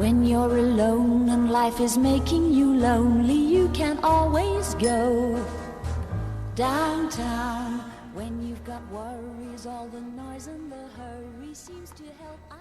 When you're alone and life is making you lonely, you can always go downtown. When you've got worries, all the noise and the hurry seems to help, I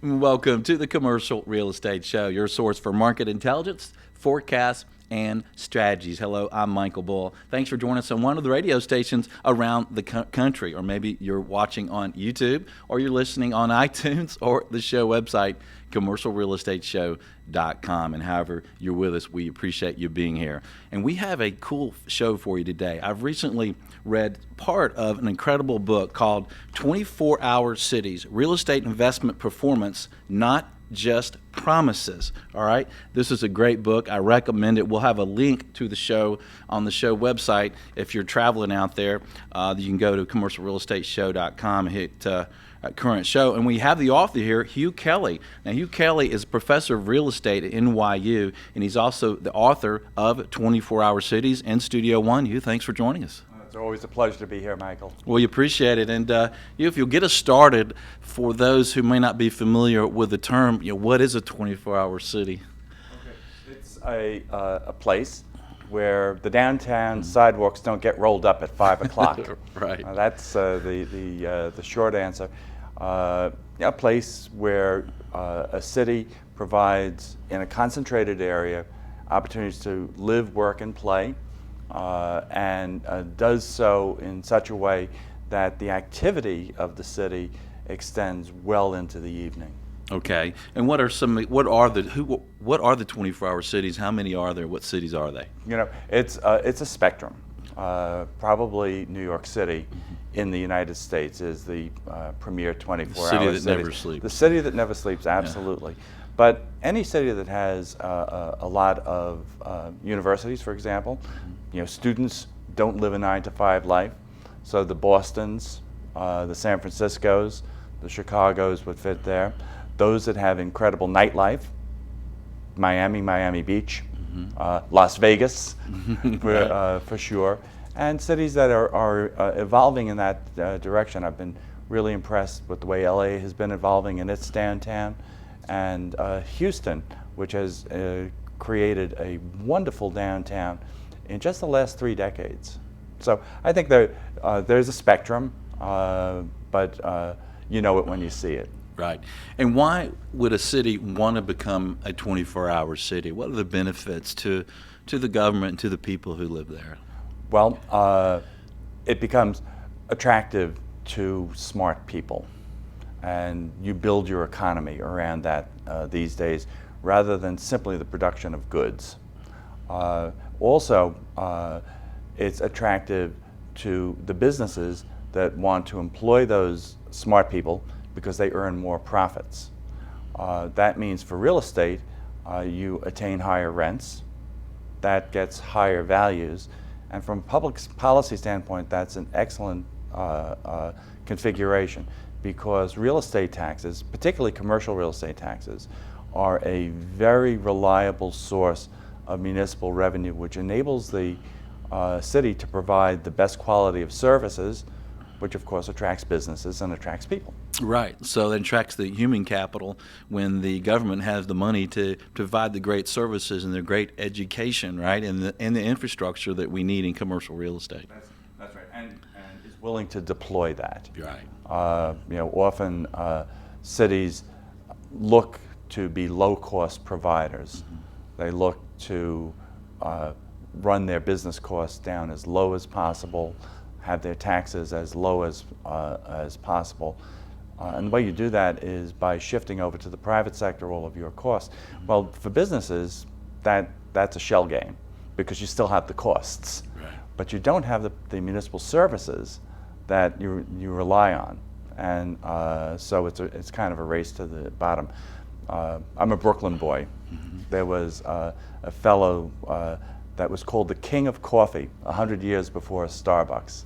know. Welcome to the Commercial Real Estate Show, your source for market intelligence, forecasts, and strategies. Hello, I'm Michael Bull. Thanks for joining us on one of the radio stations around the country, or maybe you're watching on YouTube, or you're listening on iTunes, or the show website, commercialrealestateshow.com. And however you're with us, we appreciate you being here. And we have a cool show for you today. I've recently read part of an incredible book called 24-Hour Cities, Real Estate Investment Performance, Not Just Promises. All right, this is a great book. I recommend it. We'll have a link to the show on the show website. If you're traveling out there, you can go to commercialrealestateshow.com and hit current show. And we have the author here, Hugh Kelly. Now, Hugh Kelly is a professor of real estate at NYU, and he's also the author of 24-Hour Cities and Studio One. Hugh, thanks for joining us. It's always a pleasure to be here, Michael. Well, you appreciate it. And if you'll get us started, for those who may not be familiar with the term, what is a 24-hour city? Okay. It's a place where the downtown sidewalks don't get rolled up at 5 o'clock. Right. That's the short answer. A place where a city provides, in a concentrated area, opportunities to live, work, and play. And does so in such a way that the activity of the city extends well into the evening. Okay. And what are the 24-hour cities? How many are there? What cities are they? It's a spectrum. Probably New York City in the United States is the premier 24-hour city. The city that never sleeps. The city that never sleeps, absolutely. Yeah. But any city that has a lot of universities, for example, students don't live a 9-to-5 life. So the Bostons, the San Franciscos, the Chicagos would fit there. Those that have incredible nightlife, Miami Beach, Las Vegas, for sure. And cities that are evolving in that direction. I've been really impressed with the way LA has been evolving in its downtown. And Houston, which has created a wonderful downtown in just the last 3 decades. So I think there's a spectrum, but you know it when you see it. Right. And why would a city want to become a 24-hour city? What are the benefits to the government and to the people who live there? Well, it becomes attractive to smart people. And you build your economy around that these days, rather than simply the production of goods. Also, it's attractive to the businesses that want to employ those smart people because they earn more profits. That means for real estate, you attain higher rents, that gets higher values, and from a public policy standpoint, that's an excellent configuration, because real estate taxes, particularly commercial real estate taxes, are a very reliable source of municipal revenue, which enables the city to provide the best quality of services, which of course attracts businesses and attracts people. Right. So it attracts the human capital when the government has the money to provide the great services and the great education, right, and the infrastructure that we need in commercial real estate. That's right. And is willing to deploy that. Right. Often cities look to be low-cost providers. They look to run their business costs down as low as possible, have their taxes as low as possible. And the way you do that is by shifting over to the private sector all of your costs. Well, for businesses, that's a shell game, because you still have the costs. Right. But you don't have the municipal services that you rely on. And so it's kind of a race to the bottom. I'm a Brooklyn boy. There was a fellow that was called the King of Coffee 100 years before Starbucks.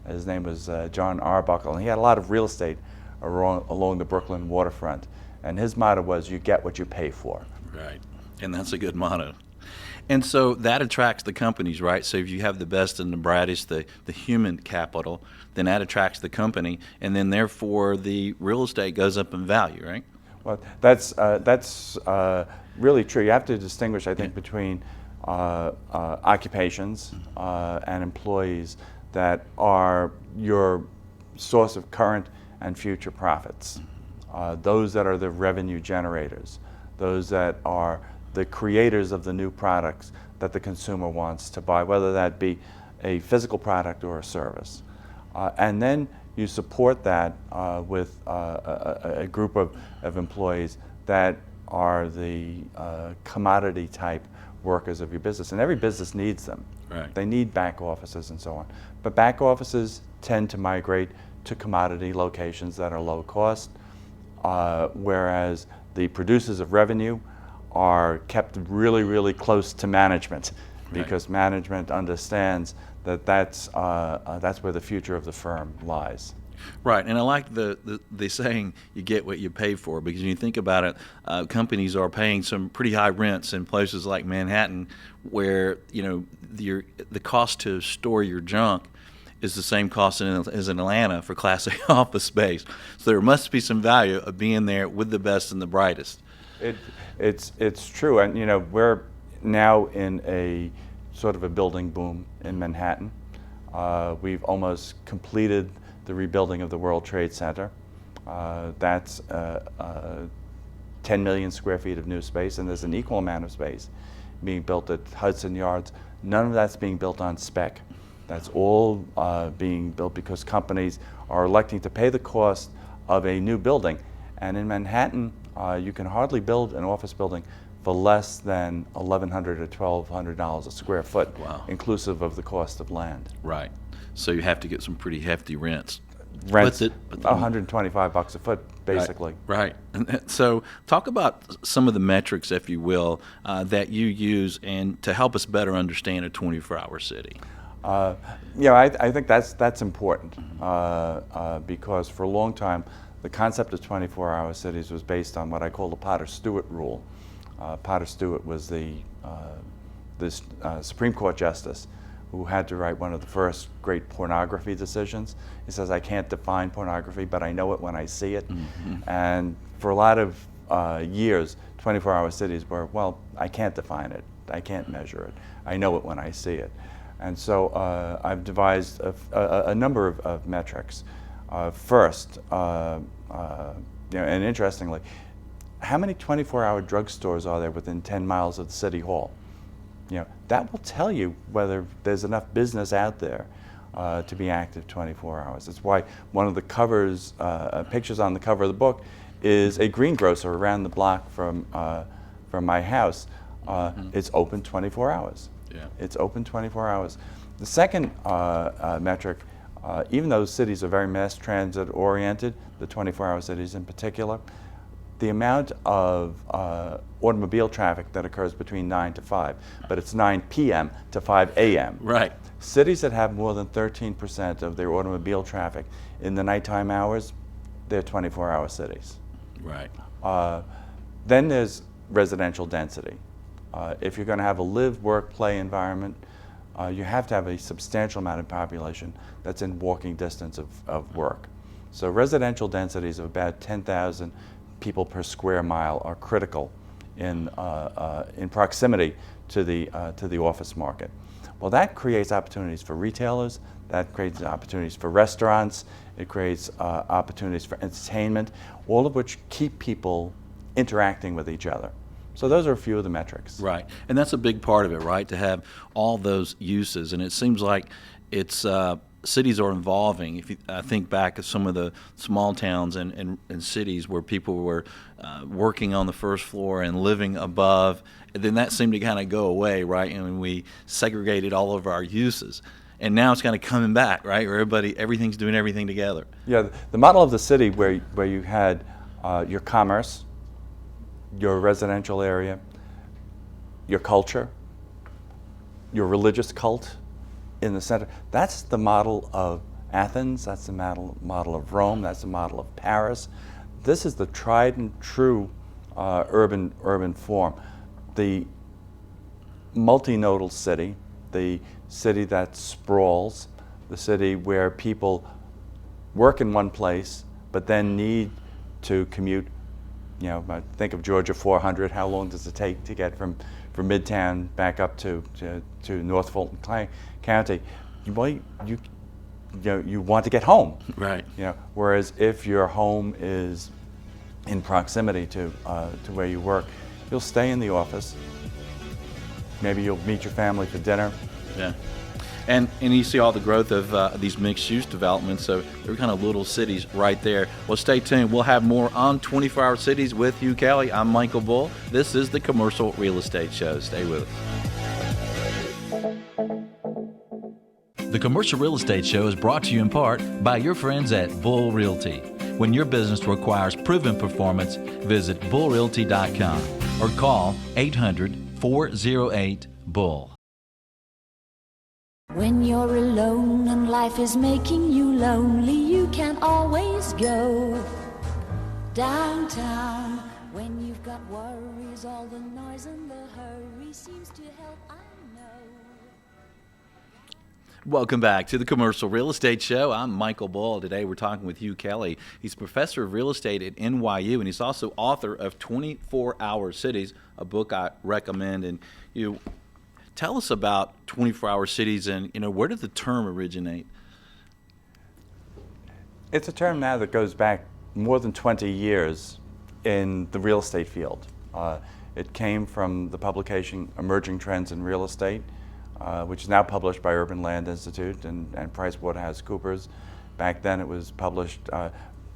His name was John Arbuckle, and he had a lot of real estate along the Brooklyn waterfront. And his motto was, you get what you pay for. Right, and that's a good motto. And so that attracts the companies, right? So if you have the best and the brightest, the human capital, then that attracts the company, and then therefore the real estate goes up in value, right? Well, that's really true. You have to distinguish, I think, between occupations and employees that are your source of current and future profits. Those that are the revenue generators, those that are the creators of the new products that the consumer wants to buy, whether that be a physical product or a service. And then you support that with a group of employees that are the commodity type workers of your business. And every business needs them. Right. They need back offices and so on. But back offices tend to migrate to commodity locations that are low cost, whereas the producers of revenue are kept really, really close to management, because management understands that that's where the future of the firm lies. Right, and I like the saying, you get what you pay for, because when you think about it, companies are paying some pretty high rents in places like Manhattan, where the cost to store your junk is the same cost as in Atlanta for Class A office space. So there must be some value of being there with the best and the brightest. It's true, and we're now in a sort of a building boom in Manhattan. We've almost completed the rebuilding of the World Trade Center. That's 10 million square feet of new space, and there's an equal amount of space being built at Hudson Yards. None of that's being built on spec. That's all being built because companies are electing to pay the cost of a new building. And in Manhattan, you can hardly build an office building for less than $1,100 or $1,200 a square foot, Wow. inclusive of the cost of land. Right. So you have to get some pretty hefty rents. Rents But $125 a foot, basically. Right. So talk about some of the metrics, if you will, that you use and to help us better understand a 24-hour city. I think that's important because for a long time, the concept of 24-hour cities was based on what I call the Potter-Stewart rule. Potter Stewart was this Supreme Court justice who had to write one of the first great pornography decisions. He says, I can't define pornography, but I know it when I see it. Mm-hmm. And for a lot of years, 24-hour cities were, well, I can't define it. I can't measure it. I know it when I see it. And so I've devised a number of metrics. First, and interestingly, how many 24-hour drugstores are there within 10 miles of the City Hall? That will tell you whether there's enough business out there to be active 24 hours. That's why one of the covers, pictures on the cover of the book, is a greengrocer around the block from my house. It's open 24 hours. Yeah. It's open 24 hours. The second metric, even though cities are very mass transit oriented, the 24-hour cities in particular, the amount of automobile traffic that occurs between 9 to 5, but it's 9 p.m. to 5 a.m. Right. Cities that have more than 13% of their automobile traffic in the nighttime hours, they're 24-hour cities. Right. Then there's residential density. If you're going to have a live, work, play environment, you have to have a substantial amount of population that's in walking distance of work. So residential densities of about 10,000 people per square mile are critical in proximity to the office market. Well, that creates opportunities for retailers, that creates opportunities for restaurants, it creates opportunities for entertainment, all of which keep people interacting with each other. So those are a few of the metrics. Right, and that's a big part of it, right, to have all those uses. And it seems like it's cities are evolving. If you think back of some of the small towns and cities where people were working on the first floor and living above, and then that seemed to kind of go away, right, and we segregated all of our uses. And now it's kind of coming back, right, where everything's doing everything together. Yeah, the model of the city where you had your commerce, your residential area, your culture, your religious cult in the center. That's the model of Athens, that's the model of Rome, that's the model of Paris. This is the tried and true urban form. The multinodal city, the city that sprawls, the city where people work in one place but then need to commute think of Georgia 400. How long does it take to get from Midtown back up to North Fulton County? You want to get home, Right. Whereas if your home is in proximity to where you work, you'll stay in the office. Maybe you'll meet your family for dinner. Yeah. And you see all the growth of these mixed-use developments, so they're kind of little cities right there. Well, stay tuned. We'll have more on 24-Hour Cities with Hugh Kelly. I'm Michael Bull. This is the Commercial Real Estate Show. Stay with us. The Commercial Real Estate Show is brought to you in part by your friends at Bull Realty. When your business requires proven performance, visit bullrealty.com or call 800-408-BULL. When you're alone and life is making you lonely, you can always go downtown. When you've got worries, all the noise and the hurry seems to help, I know. Welcome back to the Commercial Real Estate Show. I'm Michael Bull. Today we're talking with Hugh Kelly. He's professor of real estate at NYU, and he's also author of 24-Hour Cities, a book I recommend. And you tell us about 24-Hour Cities, and where did the term originate? It's a term now that goes back more than 20 years in the real estate field. It came from the publication Emerging Trends in Real Estate, which is now published by Urban Land Institute and PricewaterhouseCoopers. Back then it was published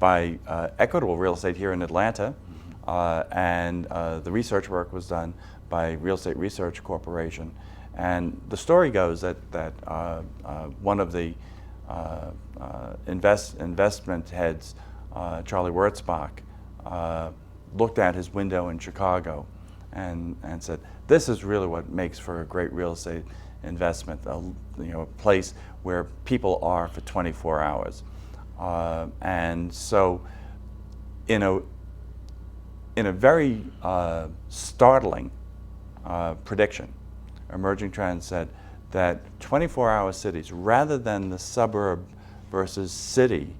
by Equitable Real Estate here in Atlanta, and the research work was done by Real Estate Research Corporation. And the story goes that one of the investment heads, Charlie Wurzbach, looked out his window in Chicago and said, "This is really what makes for a great real estate investment, a place where people are for 24 hours." And so, in a very startling prediction, Emerging Trends said that 24-hour cities, rather than the suburb versus city,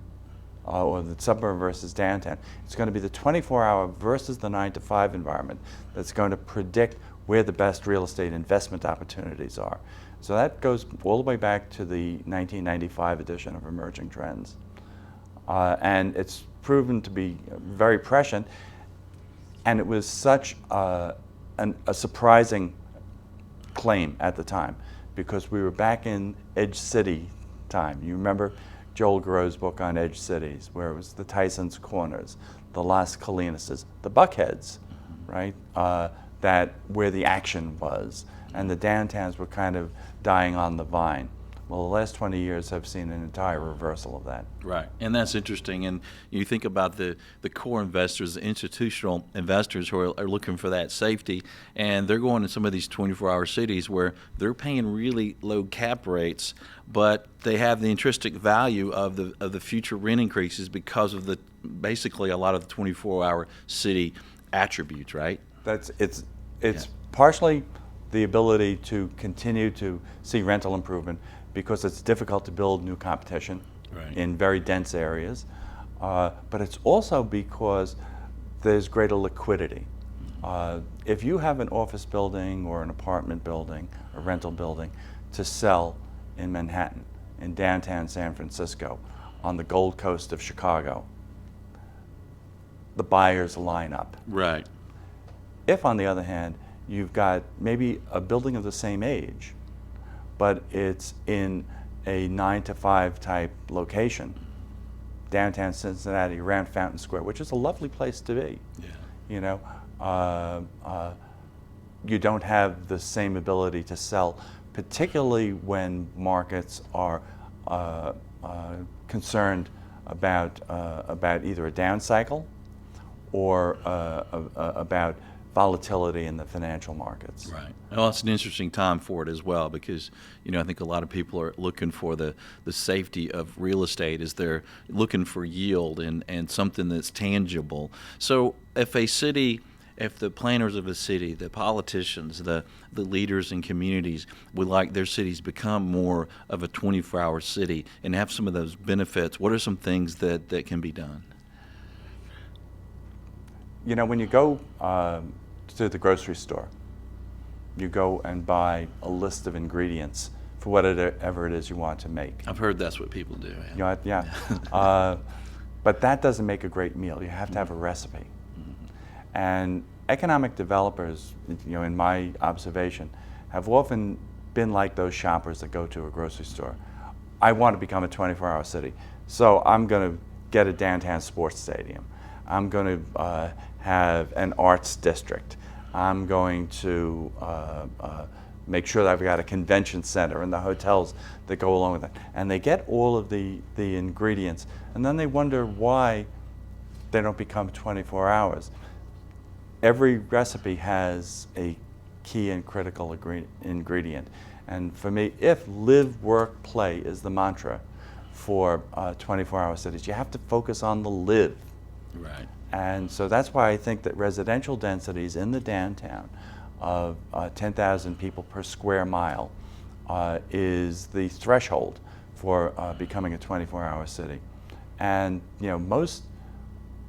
or the suburb versus downtown, it's going to be the 24-hour versus the 9-to-5 environment that's going to predict where the best real estate investment opportunities are. So that goes all the way back to the 1995 edition of Emerging Trends. And it's proven to be very prescient, and it was such a surprising claim at the time, because we were back in Edge City time. You remember Joel Garreau's book on Edge Cities, where it was the Tyson's Corners, the Las Colinas, the Buckheads, right? That where the action was, and the downtowns were kind of dying on the vine. Well, the last 20 years have seen an entire reversal of that. Right, and that's interesting. And you think about the core investors, the institutional investors who are looking for that safety, and they're going to some of these 24-hour cities where they're paying really low cap rates, but they have the intrinsic value of the future rent increases because of basically a lot of the 24-hour city attributes, right? It's partially the ability to continue to see rental improvement, because it's difficult to build new competition in very dense areas. But it's also because there's greater liquidity. If you have an office building or an apartment building, a rental building, to sell in Manhattan, in downtown San Francisco, on the Gold Coast of Chicago, the buyers line up. Right. If, on the other hand, you've got maybe a building of the same age, but it's in a 9-to-5 type location, downtown Cincinnati, around Fountain Square, which is a lovely place to be. Yeah. You don't have the same ability to sell, particularly when markets are concerned about either a down cycle or about volatility in the financial markets. Right. Well, it's an interesting time for it as well, because I think a lot of people are looking for the safety of real estate as they're looking for yield and something that's tangible. So if the planners of a city, the politicians, the leaders in communities would like their cities become more of a 24-hour city and have some of those benefits, what are some things that can be done? You know, when you go to the grocery store, you go and buy a list of ingredients for whatever it is you want to make. I've heard that's what people do. You know, yeah. But that doesn't make a great meal. You have to have a recipe. And economic developers, you know, in my observation, have often been like those shoppers that go to a grocery store. I want to become a 24-hour city, so I'm going to get a downtown sports stadium. I'm going to have an arts district. I'm going to make sure that I've got a convention center and the hotels that go along with that. And they get all of the ingredients, and then they wonder why they don't become 24 hours. Every recipe has a key and critical ingredient. And for me, if live, work, play is the mantra for 24-hour cities, you have to focus on the live. Right. And so that's why I think that residential densities in the downtown of 10,000 people per square mile is the threshold for becoming a 24-hour city. And you know, most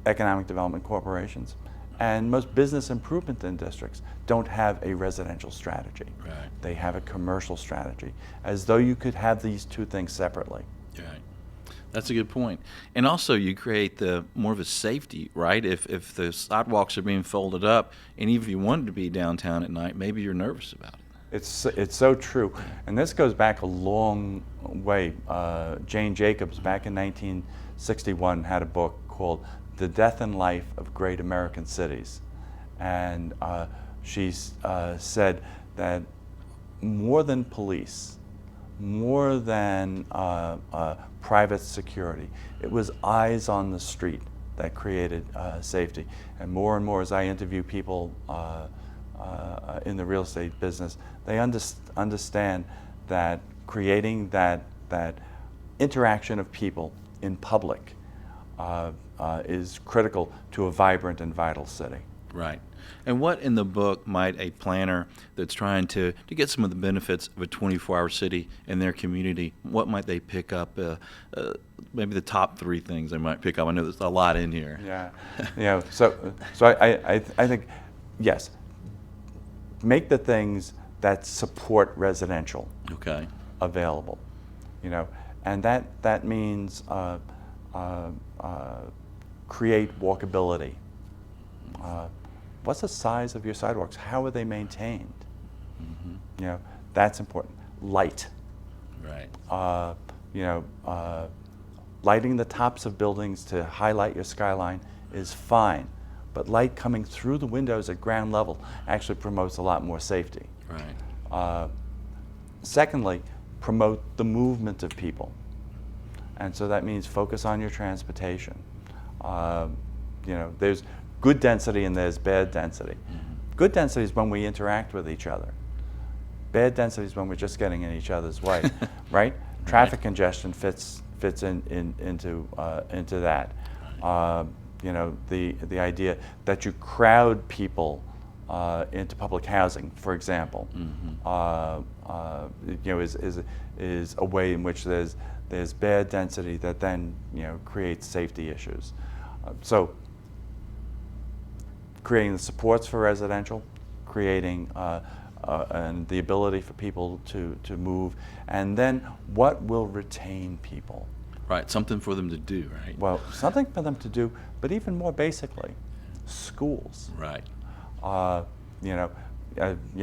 economic development corporations and most business improvement districts don't have a residential strategy. Right. They have a commercial strategy, as though you could have these two things separately. Right. That's a good point. And also you create the more of a safety, right? If the sidewalks are being folded up, and even if you wanted to be downtown at night, maybe you're nervous about it. It's so true. And this goes back a long way. Jane Jacobs, back in 1961, had a book called The Death and Life of Great American Cities. And she said that more than police, more than private security, it was eyes on the street that created safety. And more as I interview people in the real estate business, they understand that creating that interaction of people in public is critical to a vibrant and vital city. Right. And what in the book might a planner that's trying to get some of the benefits of a 24-hour city in their community, what might they pick up? Maybe the top three things they might pick up. I know there's a lot in here. Yeah. You know, so I think, yes, make the things that support residential Okay. available. You know, and that means create walkability. What's the size of your sidewalks? How are they maintained? Mm-hmm. You know, that's important. Light. Right. You know, lighting the tops of buildings to highlight your skyline is fine, but light coming through the windows at ground level actually promotes a lot more safety. Right. Secondly, promote the movement of people. And so that means focus on your transportation. You know, there's good density and there's bad density. Mm-hmm. Good density is when we interact with each other. Bad density is when we're just getting in each other's way, right? Traffic congestion fits into that. You know, the idea that you crowd people into public housing, for example, mm-hmm. You know, is a way in which there's bad density that then, you know, creates safety issues. So creating the supports for residential, creating and the ability for people to move, and then what will retain people. Right, something for them to do, right? Well, something for them to do, but even more basically, schools. Right. You know,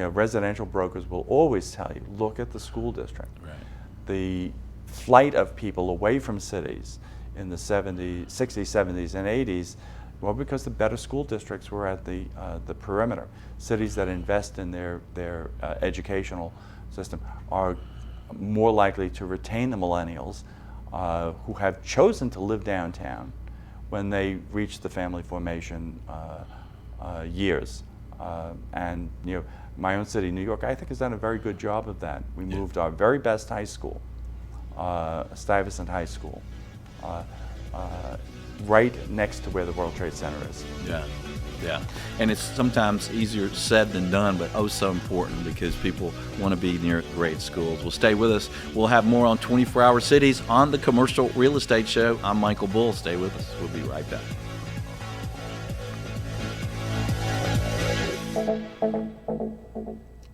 residential brokers will always tell you, look at the school district. Right. The flight of people away from cities in the 60s, 70s, and 80s, well, because the better school districts were at the perimeter. Cities that invest in their educational system are more likely to retain the millennials who have chosen to live downtown when they reach the family formation years. And you know, my own city, New York, I think has done a very good job of that. We moved our very best high school, Stuyvesant High School, right next to where the World Trade Center is. Yeah, yeah. And it's sometimes easier said than done, but oh so important because people want to be near great schools. Well, stay with us. We'll have more on 24-hour cities on the Commercial Real Estate Show. I'm Michael Bull. Stay with us. We'll be right back.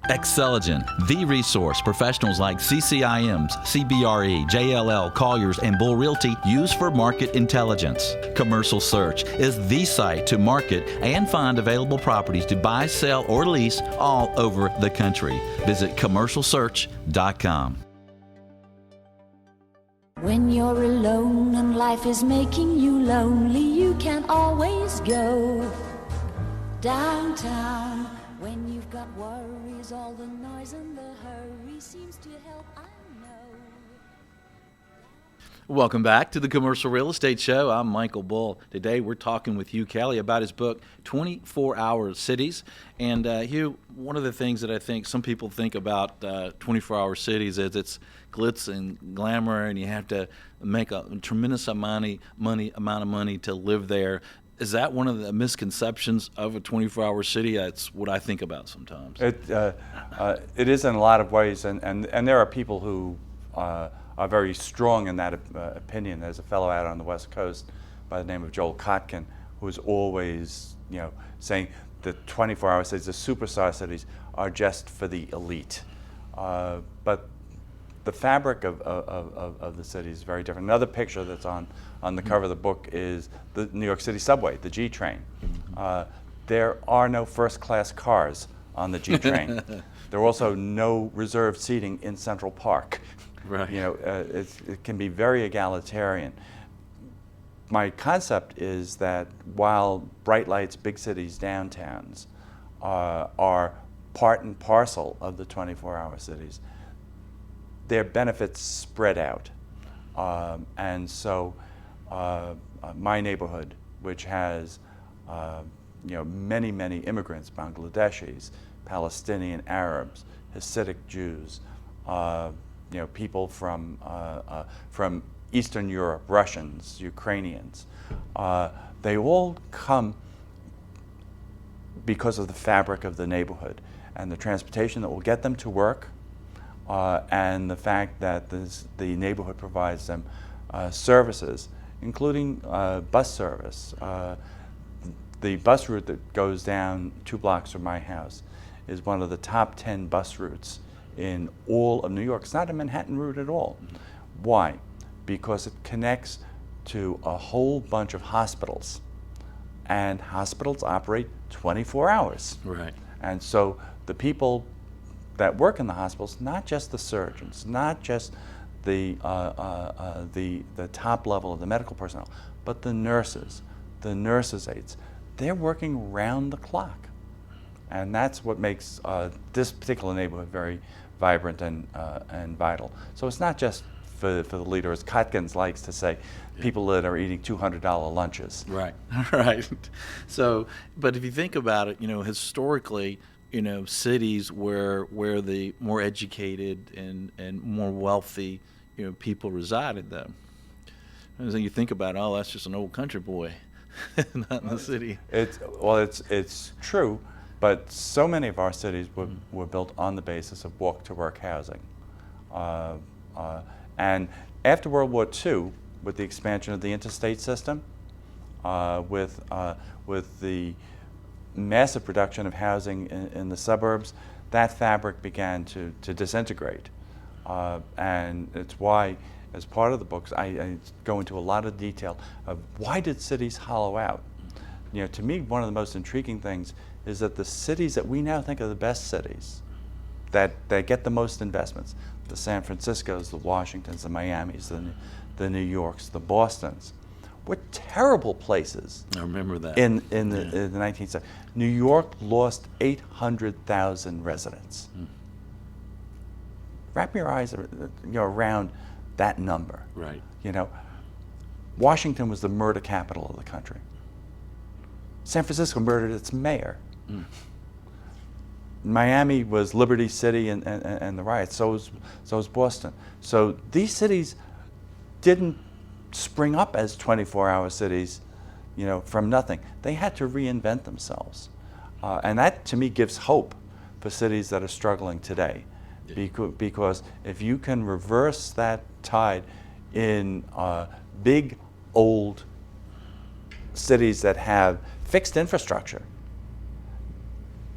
Xceligent, the resource professionals like CCIMs, CBRE, JLL, Colliers, and Bull Realty use for market intelligence. Commercial Search is the site to market and find available properties to buy, sell, or lease all over the country. Visit commercialsearch.com. When you're alone and life is making you lonely, you can always go downtown. When you've got worries, all the noise and the hurry seems to help, I know. Welcome back to the Commercial Real Estate Show. I'm Michael Bull. Today we're talking with Hugh Kelly about his book, 24-Hour Cities. And Hugh, one of the things that I think some people think about 24-hour cities is it's glitz and glamour, and you have to make a tremendous amount of money to live there. Is that one of the misconceptions of a 24-hour city? That's what I think about sometimes. It is in a lot of ways, and there are people who are very strong in that opinion. There's a fellow out on the West Coast by the name of Joel Kotkin who's always, saying the 24-hour cities, the superstar cities, are just for the elite. But the fabric of the city is very different. Another picture that's on the cover of the book is the New York City subway, the G train. There are no first-class cars on the G train. There are also no reserved seating in Central Park. Right. It can be very egalitarian. My concept is that while bright lights, big cities, downtowns are part and parcel of the 24-hour cities, their benefits spread out. And so my neighborhood, which has many, many immigrants, Bangladeshis, Palestinian Arabs, Hasidic Jews, people from Eastern Europe, Russians, Ukrainians, they all come because of the fabric of the neighborhood and the transportation that will get them to work, and the fact that the neighborhood provides them services, including bus service. The bus route that goes down 2 blocks from my house is one of the top 10 bus routes in all of New York. It's not a Manhattan route at all. Why? Because it connects to a whole bunch of hospitals, and hospitals operate 24 hours. Right. And so the people that work in the hospitals, not just the surgeons, not just the top level of the medical personnel, but the nurses aides, they're working round the clock. And that's what makes this particular neighborhood very vibrant and vital. So it's not just for the leader, as Kotkins likes to say, people that are eating $200 lunches. Right, right. So, but if you think about it, historically, cities where the more educated and more wealthy, people resided, though. And then you think about, oh, that's just an old country boy, not in the city. It's true. But so many of our cities were built on the basis of walk-to-work housing. And after World War II, with the expansion of the interstate system, with the massive production of housing in the suburbs, that fabric began to disintegrate. And it's why, as part of the books, I go into a lot of detail of why did cities hollow out. To me, one of the most intriguing things is that the cities that we now think are the best cities, that get the most investments, the San Franciscos, the Washingtons, the Miamis, the New Yorks, the Bostons, were terrible places. I remember that. In the 19th century. New York lost 800,000 residents. Wrap your eyes around that number. Right. Washington was the murder capital of the country. San Francisco murdered its mayor. Miami was Liberty City and the riots. So was Boston. So these cities didn't spring up as 24-hour cities, from nothing. They had to reinvent themselves, and that to me gives hope for cities that are struggling today, because if you can reverse that tide in big old cities that have fixed infrastructure,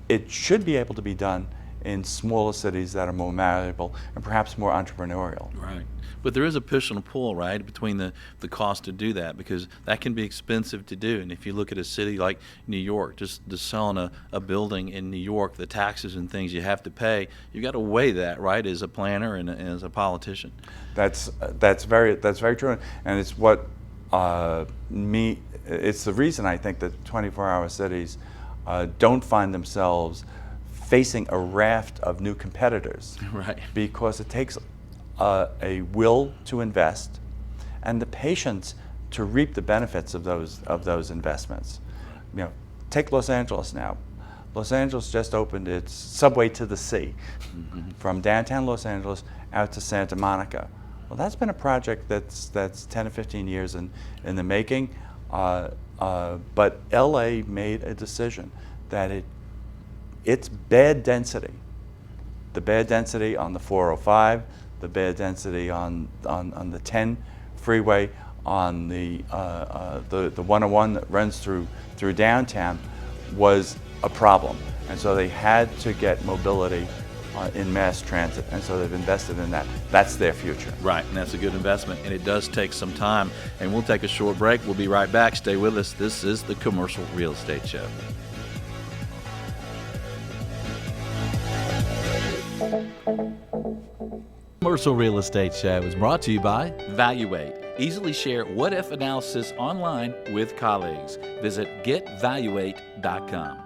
it should be able to be done in smaller cities that are more malleable and perhaps more entrepreneurial. Right. But there is a push and a pull, right, between the cost to do that, because that can be expensive to do. And if you look at a city like New York, just selling a building in New York, the taxes and things you have to pay, you got to weigh that, right, as a planner and as a politician. That's very true, and it's what it's the reason I think that 24-hour cities don't find themselves facing a raft of new competitors, Right. because it takes a will to invest and the patience to reap the benefits of those investments. You know, take Los Angeles now. Los Angeles just opened its subway to the sea, from downtown Los Angeles out to Santa Monica. Well, that's been a project that's 10 or 15 years in the making, but LA made a decision that its bad density, the bad density on the 405, the bad density on the 10 freeway, on the 101 that runs through downtown, was a problem, and so they had to get mobility in mass transit, and so they've invested in that. That's their future. Right, and that's a good investment, and it does take some time. And we'll take a short break. We'll be right back. Stay with us. This is the Commercial Real Estate Show. Commercial Real Estate Show is brought to you by Valuate. Easily share what-if analysis online with colleagues. Visit getvaluate.com.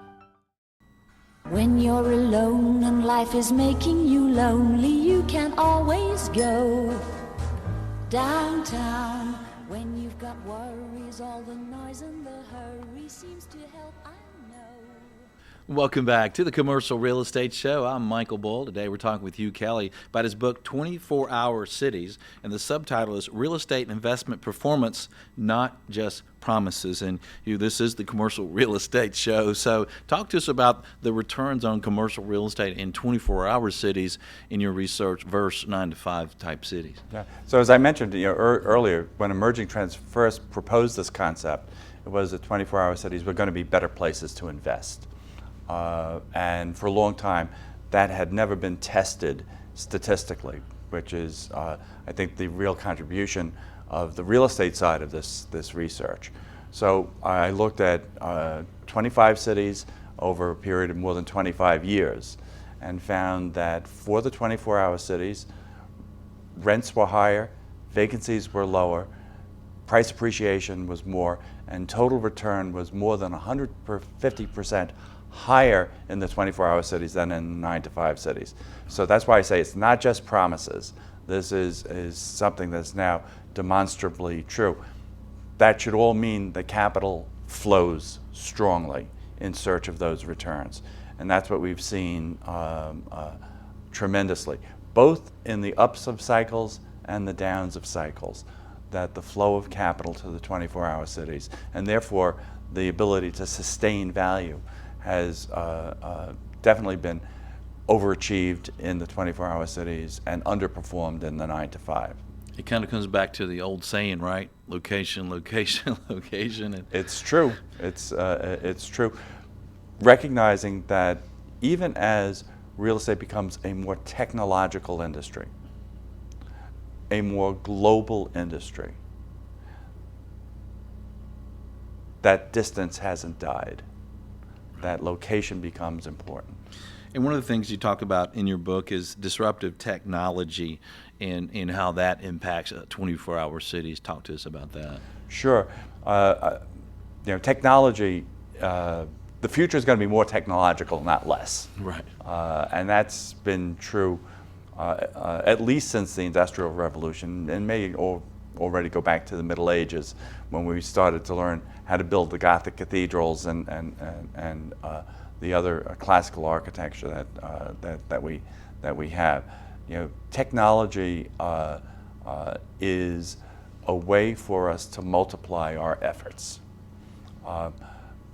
When you're alone and life is making you lonely, you can always go downtown. When you've got worries, all the noise and the hurry seems to help, I know. Welcome back to the Commercial Real Estate Show. I'm Michael Bull. Today we're talking with Hugh Kelly about his book, 24-Hour Cities, and the subtitle is Real Estate Investment Performance, Not Just Promises. And Hugh, this is the Commercial Real Estate Show, so talk to us about the returns on commercial real estate in 24-hour cities in your research versus 9-to-5 type cities. Yeah. So as I mentioned earlier, when Emerging Trends first proposed this concept, it was that 24-hour cities were going to be better places to invest. And for a long time, that had never been tested statistically, which is, I think, the real contribution of the real estate side of this research. So I looked at 25 cities over a period of more than 25 years and found that for the 24-hour cities, rents were higher, vacancies were lower, price appreciation was more, and total return was more than 150% higher in the 24-hour cities than in the 9-to-5 cities. So that's why I say it's not just promises. This is something that's now demonstrably true. That should all mean the capital flows strongly in search of those returns. And that's what we've seen tremendously, both in the ups of cycles and the downs of cycles, that the flow of capital to the 24-hour cities, and therefore the ability to sustain value, has definitely been overachieved in the 24-hour cities and underperformed in the 9-to-5. It kind of comes back to the old saying, right? Location, location, location. And it's true. It's true. Recognizing that even as real estate becomes a more technological industry, a more global industry, that distance hasn't died. That location becomes important. And one of the things you talk about in your book is disruptive technology and how that impacts 24-hour cities. Talk to us about that. Sure. Technology, the future is going to be more technological, not less. Right. And that's been true at least since the Industrial Revolution, and may already go back to the Middle Ages, when we started to learn how to build the Gothic cathedrals and the other classical architecture that we have. Technology is a way for us to multiply our efforts.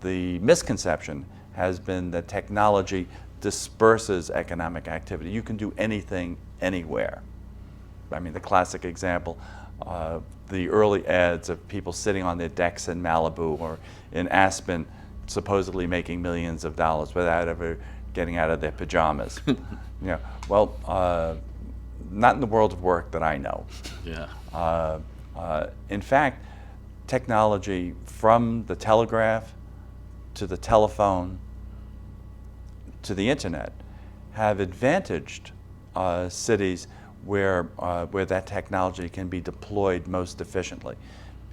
The misconception has been that technology disperses economic activity. You can do anything, anywhere. I mean, the classic example, the early ads of people sitting on their decks in Malibu or in Aspen supposedly making millions of dollars without ever getting out of their pajamas. Well, not in the world of work that I know. Yeah. In fact, technology from the telegraph to the telephone to the internet have advantaged cities where that technology can be deployed most efficiently.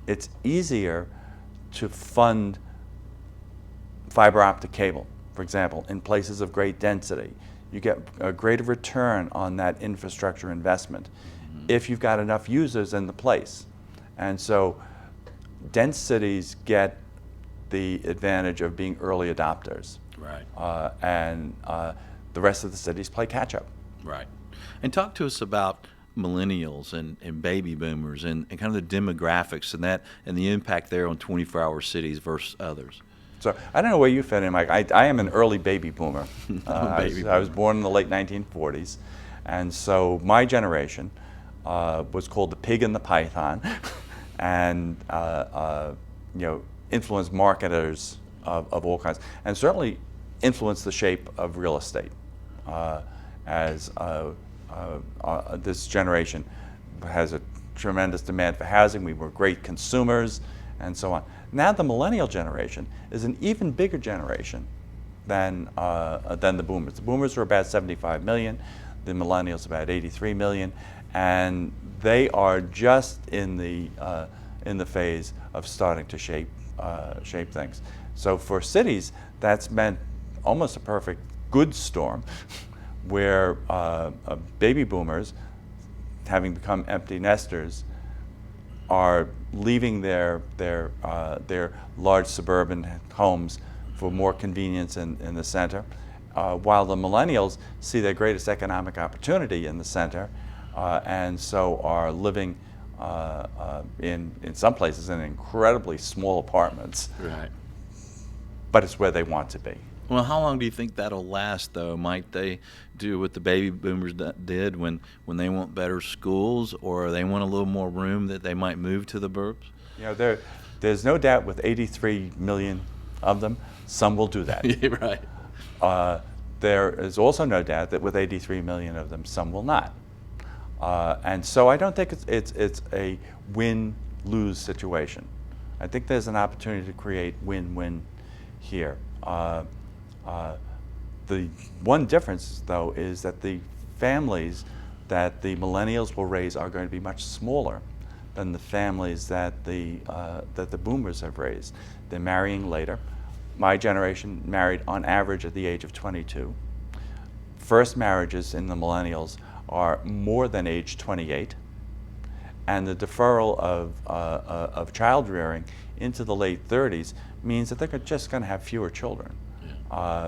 It's easier to fund fiber optic cable, for example, in places of great density. You get a greater return on that infrastructure investment if you've got enough users in the place. And so dense cities get the advantage of being early adopters. Right. And the rest of the cities play catch up. Right. And talk to us about millennials and baby boomers and kind of the demographics and that and the impact there on 24-hour cities versus others. So I don't know where you fit in, Mike. I am an early baby boomer. I was born in the late 1940s, and so my generation was called the pig and the python, and influenced marketers of all kinds, and certainly influenced the shape of real estate. As this generation has a tremendous demand for housing, we were great consumers, and so on. Now the millennial generation is an even bigger generation than the boomers. The boomers are about 75 million, the millennials about 83 million, and they are just in the phase of starting to shape things. So for cities, that's meant almost a perfect good storm, where baby boomers, having become empty nesters, are leaving their large suburban homes for more convenience in the center, while the millennials see their greatest economic opportunity in the center, and so are living in some places in incredibly small apartments. Right. But it's where they want to be. Well, how long do you think that'll last, though? Might they do what the baby boomers did when they want better schools, or they want a little more room that they might move to the burbs? There's no doubt with 83 million of them, some will do that. Yeah, right. There is also no doubt that with 83 million of them, some will not. And so I don't think it's a win-lose situation. I think there's an opportunity to create win-win here. The one difference, though, is that the families that the millennials will raise are going to be much smaller than the families that the boomers have raised. They're marrying later. My generation married on average at the age of 22. First marriages in the millennials are more than age 28, and the deferral of child rearing into the late 30s means that they're just going to have fewer children.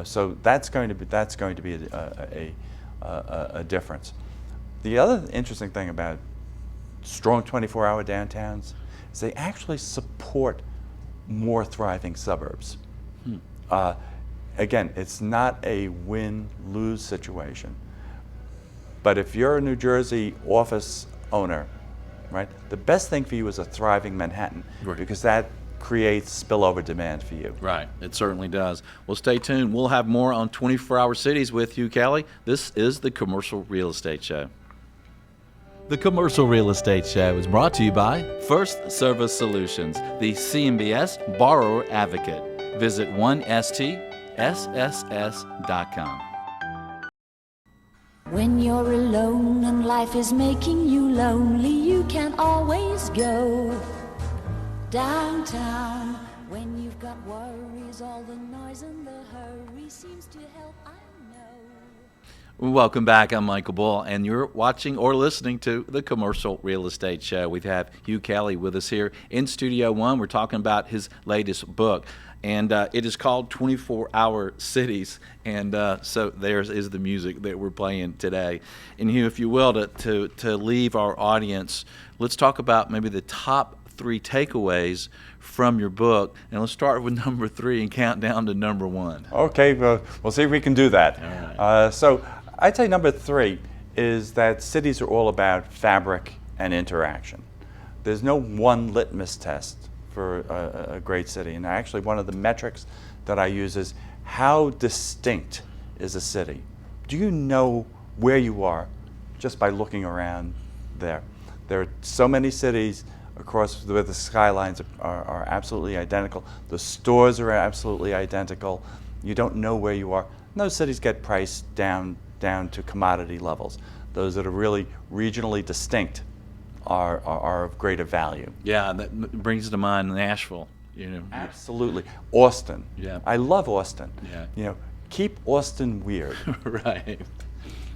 So that's going to be a difference. The other interesting thing about strong 24-hour downtowns is they actually support more thriving suburbs. Again, it's not a win-lose situation. But if you're a New Jersey office owner, right, the best thing for you is a thriving Manhattan, Right. because that creates spillover demand for you. Right, it certainly does. Well, stay tuned. We'll have more on 24-hour cities with Hugh Kelly. This is the Commercial Real Estate Show. The Commercial Real Estate Show is brought to you by First Service Solutions, the CMBS Borrower Advocate. Visit 1stsss.com. When you're alone and life is making you lonely, you can always go downtown. When you've got worries, all the noise and the hurry seems to help, I know. Welcome back. I'm Michael Bull, and you're watching or listening to the Commercial Real Estate Show. We have Hugh Kelly with us here in Studio One. We're talking about his latest book, and it is called 24-Hour Cities. And so there's is the music that we're playing today. And Hugh, if you will, to leave our audience, let's talk about maybe the top 3 takeaways from your book, and let's start with number 3 and count down to number 1. Okay, well, we'll see if we can do that. All right. So I'd say number 3 is that cities are all about fabric and interaction. There's no one litmus test for a great city, and actually one of the metrics that I use is, how distinct is a city? Do you know where you are just by looking around there? There are so many cities across where the skylines are absolutely identical. The stores are absolutely identical. You don't know where you are. And those cities get priced down to commodity levels. Those that are really regionally distinct are of greater value. Yeah, that brings to mind Nashville. Absolutely. Austin. Yeah. I love Austin. Yeah. Keep Austin weird. Right.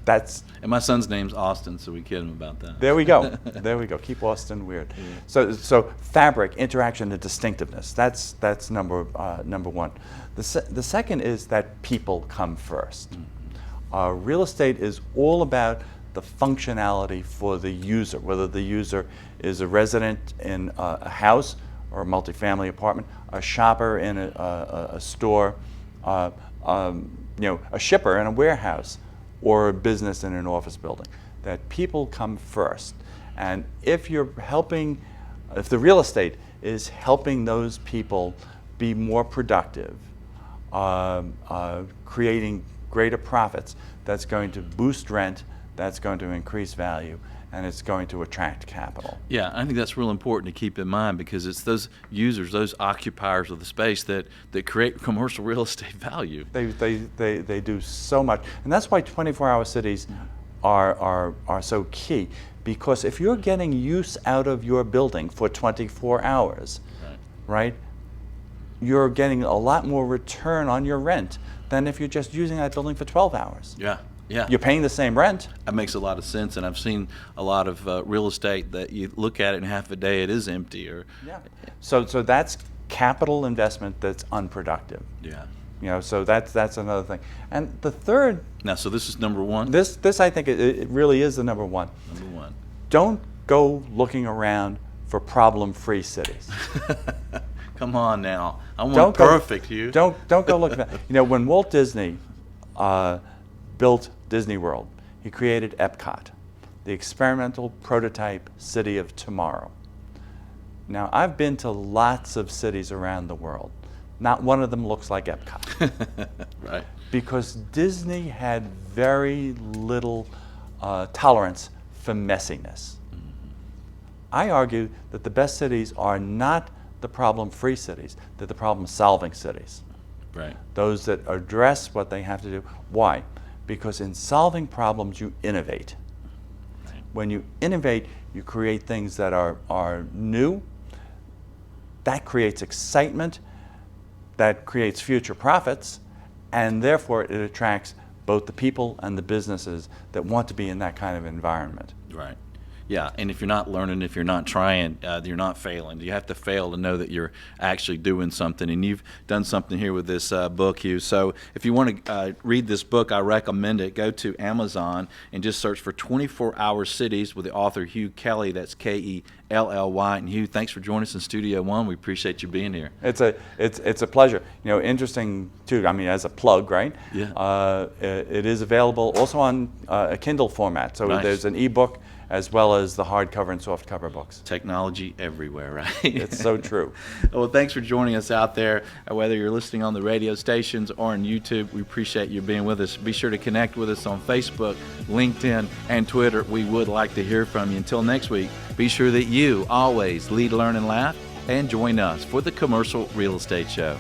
And my son's name's Austin, so we kid him about that. There we go. There we go. Keep Austin weird. Yeah. So fabric, interaction, and distinctiveness. That's number one. The second is that people come first. Mm-hmm. Real estate is all about the functionality for the user, whether the user is a resident in a house or a multifamily apartment, a shopper in a store, a shipper in a warehouse, or a business in an office building. That people come first. And if the real estate is helping those people be more productive, creating greater profits, that's going to boost rent, that's going to increase value, and it's going to attract capital. Yeah, I think that's real important to keep in mind, because it's those users, those occupiers of the space that create commercial real estate value. They do so much, and that's why 24-hour cities are so key. Because if you're getting use out of your building for 24 hours, right, you're getting a lot more return on your rent than if you're just using that building for 12 hours. Yeah. Yeah. You're paying the same rent. That makes a lot of sense, and I've seen a lot of real estate that you look at it in half a day, it is empty. So that's capital investment that's unproductive. Yeah. So that's another thing. And the third. Now, so this is number one? This I think it really is the number one. Number one. Don't go looking around for problem-free cities. Come on now. I want perfect, Hugh. Don't go looking at. When Walt Disney built Disney World, he created Epcot, the experimental prototype city of tomorrow. Now, I've been to lots of cities around the world. Not one of them looks like Epcot. Right. Because Disney had very little tolerance for messiness. Mm-hmm. I argue that the best cities are not the problem-free cities, they're the problem-solving cities. Right. Those that address what they have to do. Why? Because in solving problems, you innovate. Right. When you innovate, you create things that are new. That creates excitement. That creates future profits. And therefore, it attracts both the people and the businesses that want to be in that kind of environment. Right. Yeah, and if you're not learning, if you're not trying, you're not failing. You have to fail to know that you're actually doing something, and you've done something here with this book, Hugh. So if you want to read this book, I recommend it. Go to Amazon and just search for 24-Hour Cities with the author Hugh Kelly. That's Kelly. And Hugh, thanks for joining us in Studio One. We appreciate you being here. It's a pleasure. Interesting too. I mean, as a plug, right? Yeah. It is available also on a Kindle format. So nice. There's an ebook as well as the hardcover and softcover books. Technology everywhere, right? It's so true. Well, thanks for joining us out there, whether you're listening on the radio stations or on YouTube. We appreciate you being with us. Be sure to connect with us on Facebook, LinkedIn, and Twitter. We would like to hear from you. Until next week, be sure that you always lead, learn, and laugh, and join us for the Commercial Real Estate Show.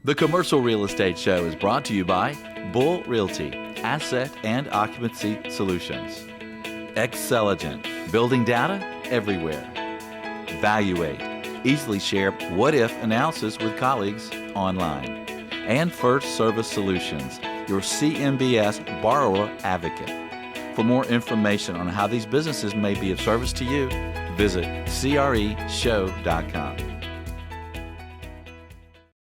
The Commercial Real Estate Show is brought to you by Bull Realty, Asset and Occupancy Solutions. Xceligent, building data everywhere. Valuate, easily share what-if analysis with colleagues online. And First Service Solutions, your CMBS borrower advocate. For more information on how these businesses may be of service to you, visit CREshow.com.